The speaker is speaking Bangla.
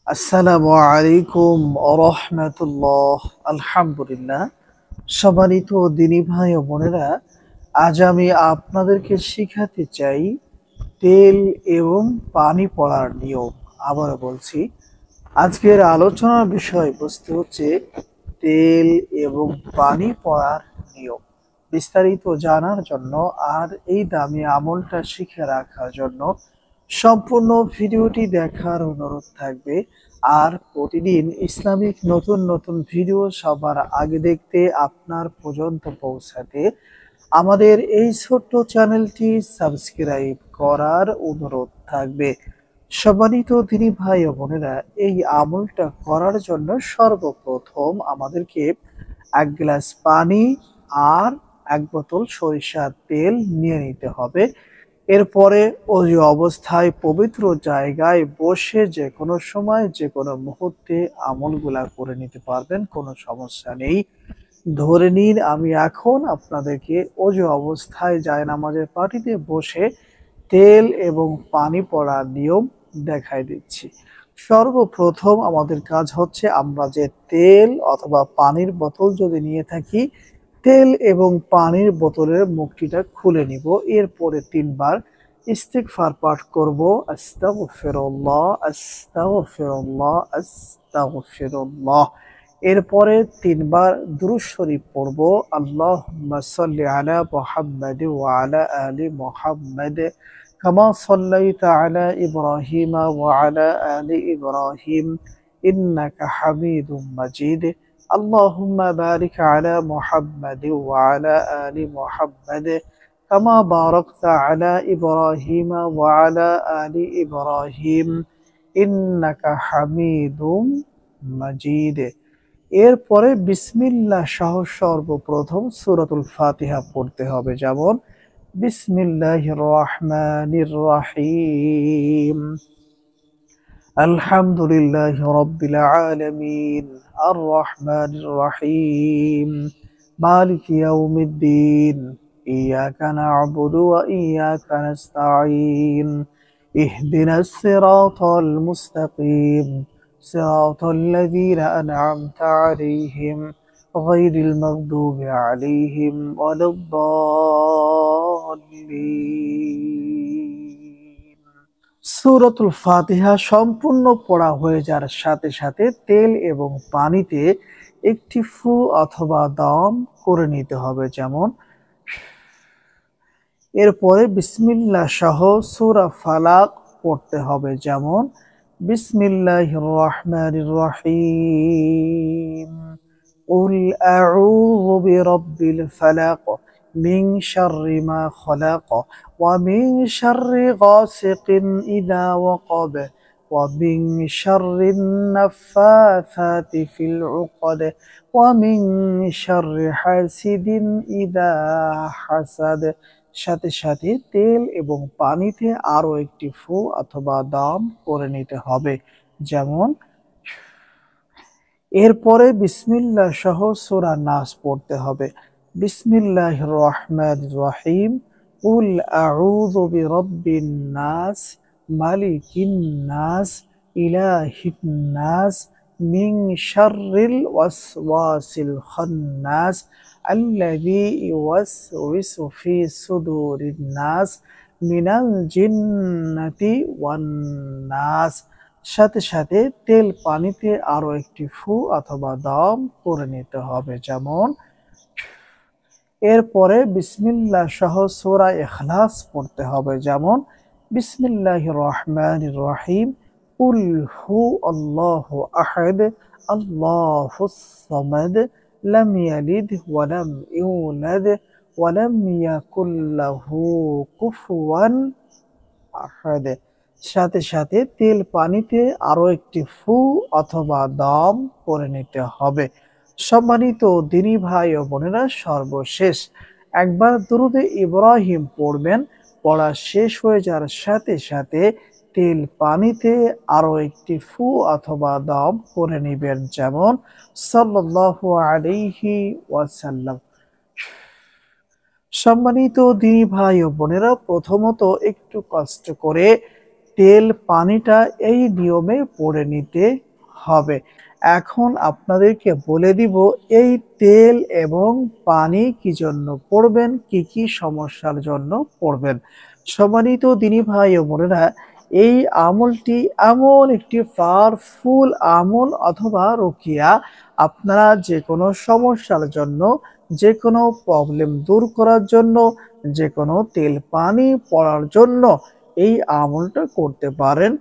আসসালামু আলাইকুম রাহমাতুল্লাহ। আলহামদুলিল্লাহ। সম্মানিত দিনী ভাই ও বোনেরা, আজ আমি আপনাদেরকে শিখাতে চাই তেল এবং পানি পড়ার নিয়ম। আবারও বলছি, আজকের আলোচনার বিষয়বস্তু হচ্ছে তেল এবং পানি পড়ার নিয়ম। বিস্তারিত জানার জন্য আর এই দামি আমলটা শিখে রাখার জন্য সম্পূর্ণ ভিডিওটি দেখার অনুরোধ থাকবে। আর প্রতিদিন ইসলামিক নতুন নতুন ভিডিও সবার আগে দেখতে, আপনার পর্যন্ত পৌঁছাতে আমাদের এই ছোট্ট চ্যানেলটি সাবস্ক্রাইব করার অনুরোধ থাকবে। সম্মানিত দিনী ভাই ও বোনেরা, এই আমলটা করার জন্য সর্বপ্রথম আমাদেরকে এক গ্লাস পানি আর এক বোতল সরিষার তেল নিয়ে নিতে হবে। এরপরে ওই অবস্থায় পবিত্র জায়গায় বসে যে কোনো সময় যে কোনো মুহূর্তে আমলগুলা করে নিতে পারবেন, কোনো সমস্যা নেই। ধরে নিন আমি এখন আপনাদেরকে ওযু অবস্থায় জায়নামাজের পাটিতে বসে তেল এবং পানি পড়ার নিয়ম দেখাই দিচ্ছি। সর্বপ্রথম আমাদের কাজ হচ্ছে, আমরা যে তেল অথবা পানির বোতল যদি নিয়ে থাকি, তেল এবং পানির বোতলের মুখটিটা খুলে নিব। এরপরে ৩ বার ইস্তিগফার পাঠ করব। আস্তাগফিরুল্লাহ, আস্তাগফিরুল্লাহ, আস্তাগফিরুল্লাহ। এরপরে ৩ বার দুরূদ শরীফ পড়ব। আল্লাহুম্মা সাল্লি আলা মুহাম্মাদ ওয়া আলা আলি মুহাম্মাদ কামা সাল্লাইতা আলা ইব্রাহিম ওয়া আলা আলি ইব্রাহিম ইন্নাকা হামিদুম মাজিদ। আল্লাহুম্মা বারিক আলা মুহাম্মাদ ওয়া আলা আলি মুহাম্মাদ কামা বারাকতা আলা ইব্রাহিম ওয়া আলা আলি ইব্রাহিম ইন্নাকা হামিদুম মাজিদ। এরপরে বিসমিল্লাহ সহ সর্বপ্রথম সূরাতুল ফাতিহা পড়তে হবে। যেমন বিসমিল্লাহির রহমানির রহিম, আলহামদুলিল্লাহি রাব্বিল আলামিন, আর রহমানির রহিম, মালিকি ইয়াউমিদ্দিন, ইয়াকা না'বুদু ওয়া ইয়াকা নাস্তাঈন, ইহদিনাস সিরাতাল মুস্তাকিম, সিরাতাল লাযীনা আন'আমতা আলাইহিম গায়রিল মাগদুবি আলাইহিম ওয়ালাদ-দাল্লিন। সূরাতুল ফাতিহা সম্পূর্ণ পড়া হয়ে যাওয়ার সাথে সাথে তেল এবং পানিতে একটি ফু অথবা দম করে নিতে হবে। যেমন এরপরে বিসমিল্লাহ সহ সূরা ফালাক পড়তে হবে। যেমন বিসমিল্লাহির রহমানির রহিম, কুল আউযু বিরাব্বিল ফালাক মিন শাররি মা খালাক ওয়া মিন শাররি গাসিকিন ইযা ওয়াকাব ওয়া মিন শাররিন নাফাসাতি ফিল উকাদ ওয়া মিন শাররি হাসিদিন ইযা হাসাদ। সাথে সাথে তেল এবং পানিতে আরো একটি ফু অথবা দম করে নিতে হবে। যেমন এরপরে বিসমিল্লাহ সহ সূরা নাস পড়তে হবে। বিসমিল্লাহির রহমানির রহিম, কুল আউযু বিরাব্বিন নাস, মালিকিন নাস, ইলাহিন নাস, মিন শাররিল ওয়াসওয়াসিল খান্নাস, আল্লাযী ইউওয়াসউিসু ফি সুদুরিন নাস, মিনাল জিন্নাতি ওয়ান নাস। সাথে সাথে তেল পানিতে আরো একটি ফু অথবা দম করে নিতে হবে। যেমন এরপরে বিসমিল্লাহ সহ সূরা ইখলাস পড়তে হবে। যেমন বিসমিল্লাহির রহমানির রহিম, কুল হু আল্লাহু আহাদ, আল্লাহুস সামাদ, লাম ইয়ালিদ ওয়া লাম ইউলাদ ওয়া লাম ইয়াকুল লাহু কুফুয়ান আহাদ। সাথে সাথে তেল পানিতে আরো একটি ফু অথবা দম করে নিতে হবে। সম্মানিত দিনী ভাই ও বোনেরা, সর্বশেষ একবার দুরূদে ইব্রাহিম পড়বেন। পড়া শেষ হয়ে যাওয়ার সাথে সাথে তেল পানিতে আরো একটি ফু অথবা দম করে নিবেন। যেমন সাল্লাল্লাহু আলাইহি ওয়াসাল্লাম। সম্মানিত দিনী ভাই ও বোনেরা, প্রথমত একটু কষ্ট করে তেল পানিটা এই নিয়মে পড়ে নিতে হবে। এখন আপনাদেরকে বলে দিব এই তেল এবং পানি কি জন্য পড়বেন, কি কি সমস্যার জন্য পড়বেন। সম্মানিত দিনী ভাই ও বোনেরা, এই আমলটি এমন একটি পাওয়ারফুল আমল অথবা রুকিয়া, আপনারা যেকোনো সমস্যার জন্য, যেকোনো প্রবলেম দূর করার জন্য, যেকোনো তেল পানি পড়ার জন্য এই আমলটা করতে পারেন।